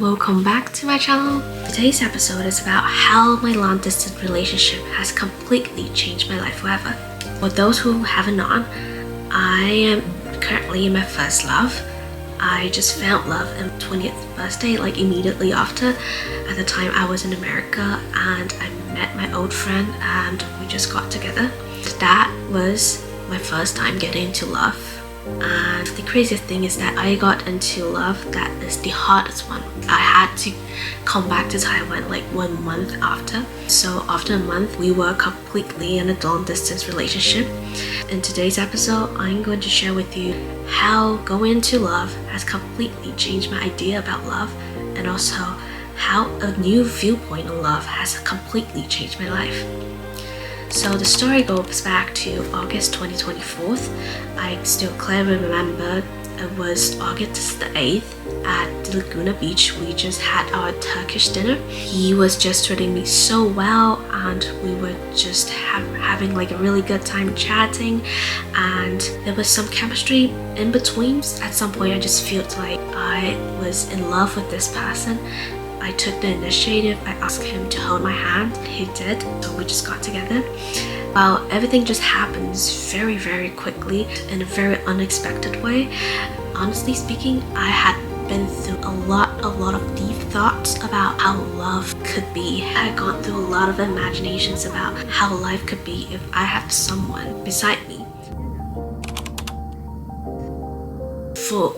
Welcome back to my channel. Today's episode is about how my long-distance relationship has completely changed my life forever. For those who haven't known, I am currently in my first love. I just found love on 20th birthday, like immediately after. At the time I was in America and I met my old friend and we just got together. That was my first time getting into love. And the craziest thing is that I got into love that is the hardest one. I had to come back to Taiwan like 1 month after. So after a month, we were completely in a long distance relationship. In today's episode, I'm going to share with you how going into love has completely changed my idea about love, and also how a new viewpoint on love has completely changed my life. So the story goes back to August 2024. I still clearly remember it was August the 8th at the Laguna Beach. We just had our Turkish dinner. He was just treating me so well and we were just having like a really good time chatting, and there was some chemistry in between. At some point I just felt like I was in love with this person. I took the initiative. I asked him to hold my hand. He did, so we just got together. Well, everything just happens very quickly in a very unexpected way. Honestly speaking, I had been through a lot of deep thoughts about how love could be. I had gone through a lot of imaginations about how life could be if I had someone beside me. For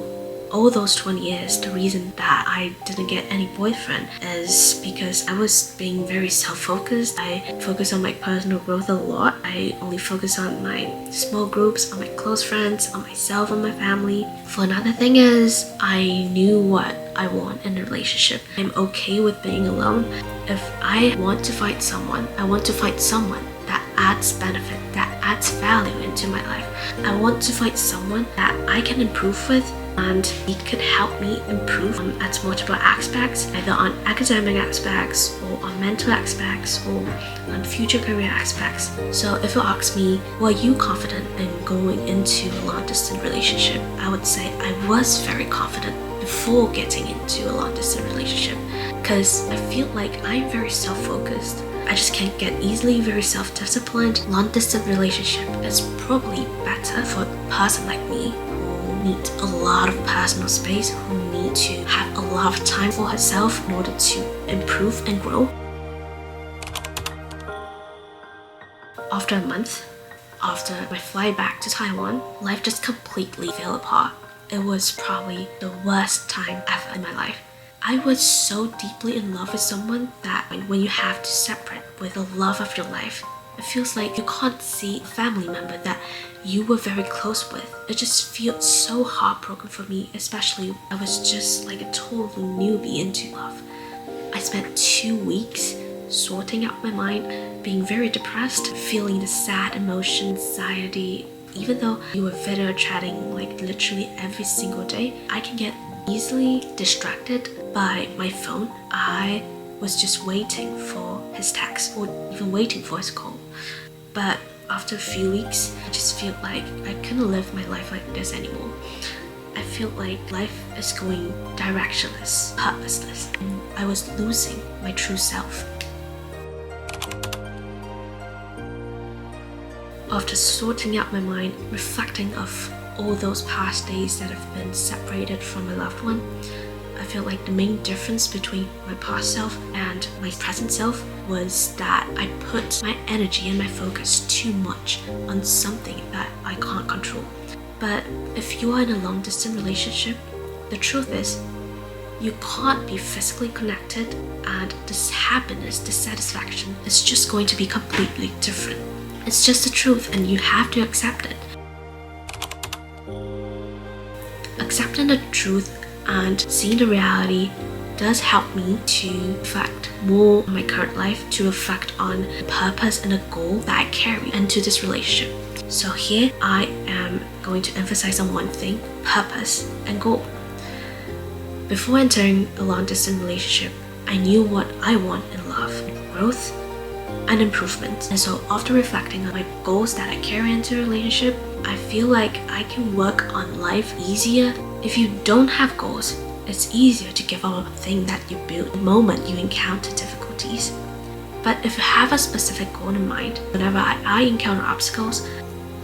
all those 20 years, the reason that I didn't get any boyfriend is because I was being very self-focused. I focused on my personal growth a lot. I only focused on my small groups, on my close friends, on myself, on my family. For another thing is, I knew what I want in a relationship. I'm okay with being alone. If I want to find someone, I want to find someone that adds benefit, that adds value into my life. I want to find someone that I can improve with, and it could help me improve at multiple aspects, either on academic aspects or on mental aspects or on future career aspects. So if you ask me, were you confident in going into a long-distance relationship? I would say I was very confident before getting into a long-distance relationship, because I feel like I'm very self-focused. I just can't get easily very self-disciplined. Long-distance relationship is probably better for a person like me need a lot of personal space, who need to have a lot of time for herself in order to improve and grow. After a month, after my flight back to Taiwan, life just completely fell apart. It was probably the worst time ever in my life. I was so deeply in love with someone that when you have to separate with the love of your life, it feels like you can't see a family member that you were very close with. It just feels so heartbroken for me, especially I was just like a total newbie into love. I spent 2 weeks sorting out my mind, being very depressed, feeling the sad emotion, anxiety. Even though we were video chatting like literally every single day, I can get easily distracted by my phone. I was just waiting for his text or even waiting for his call. But after a few weeks, I just felt like I couldn't live my life like this anymore. I felt like life is going directionless, purposeless, and I was losing my true self. After sorting out my mind, reflecting of all those past days that have been separated from my loved one, I feel like the main difference between my past self and my present self was that I put my energy and my focus too much on something that I can't control. But if you are in a long-distance relationship, the truth is, you can't be physically connected, and this happiness, this satisfaction is just going to be completely different. It's just the truth and you have to accept it. Accepting the truth and seeing the reality does help me to reflect more on my current life, to reflect on the purpose and the goal that I carry into this relationship. So here I am going to emphasize on one thing: purpose and goal. Before entering a long-distance relationship, I knew what I want in love: growth and improvement. And so after reflecting on my goals that I carry into a relationship, I feel like I can work on life easier. If you don't have goals, it's easier to give up a thing that you build the moment you encounter difficulties. But if you have a specific goal in mind, whenever I encounter obstacles,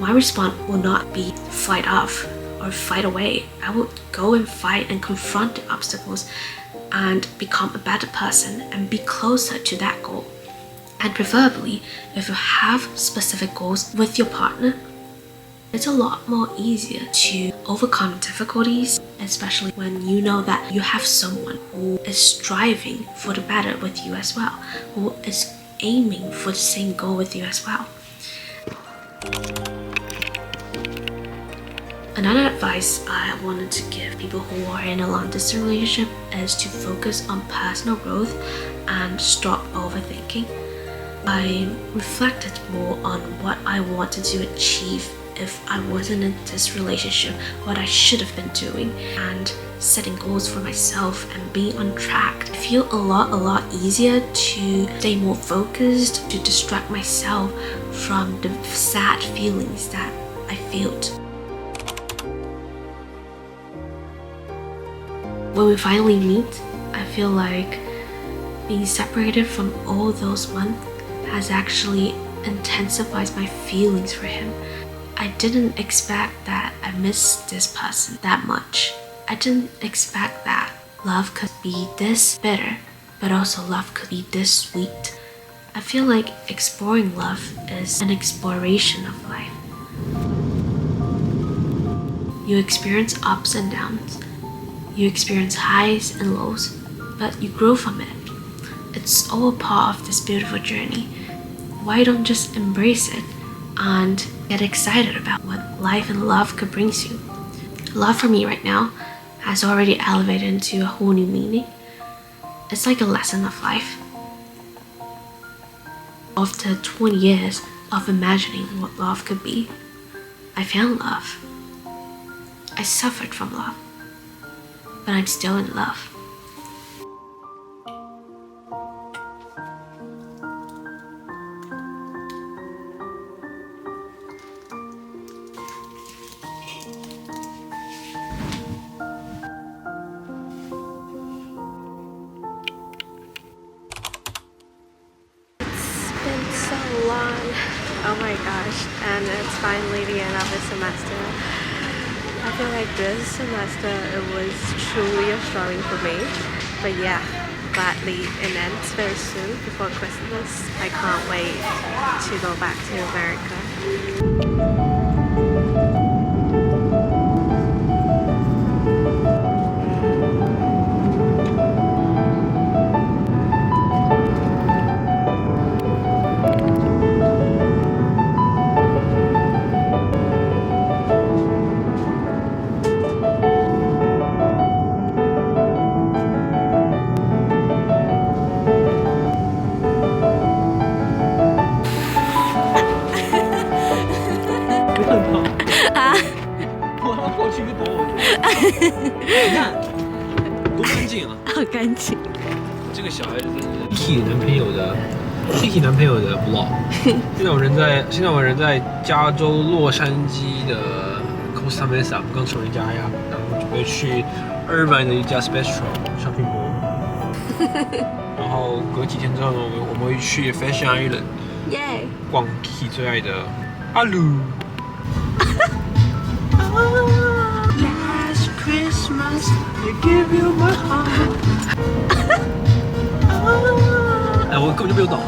my response will not be fight off or fight away. I will go and fight and confront the obstacles and become a better person and be closer to that goal. And preferably, if you have specific goals with your partner, it's a lot more easier to overcome difficulties, especially when you know that you have someone who is striving for the better with you as well, who is aiming for the same goal with you as well. Another advice I wanted to give people who are in a long-distance relationship is to focus on personal growth and stop overthinking. I reflected more on what I wanted to achieve if I wasn't in this relationship, what I should have been doing, and setting goals for myself and being on track. I feel a lot easier to stay more focused, to distract myself from the sad feelings that I felt. When we finally meet, I feel like being separated from all those months has actually intensified my feelings for him. I didn't expect that I missed this person that much. I didn't expect that love could be this bitter, but also love could be this sweet. I feel like exploring love is an exploration of life. You experience ups and downs. You experience highs and lows, but you grow from it. It's all part of this beautiful journey. Why don't just embrace it and get excited about what life and love could bring you? Love for me right now has already elevated into a whole new meaning. It's like a lesson of life. After 20 years of imagining what love could be, I found love. I suffered from love, but I'm still in love. It's been so long. Oh my gosh, and it's finally the end of the semester. I feel like this semester it was truly a struggle for me, but yeah, gladly it ends very soon before Christmas. I can't wait to go back to America.你看，多干净啊！好干净。这个小孩子真是替男朋友的 vlog。现在我人在加州洛杉矶的 Costa Mesa， 刚吃完家呀，然后准备去Irvine的一家 Spectrum shopping mall。然后隔几天之后呢，我们会去 Fashion Island， 耶！逛 Kiki 最爱的阿鲁。Last Christmas, I give you my heart 。哎，我根本就没有导，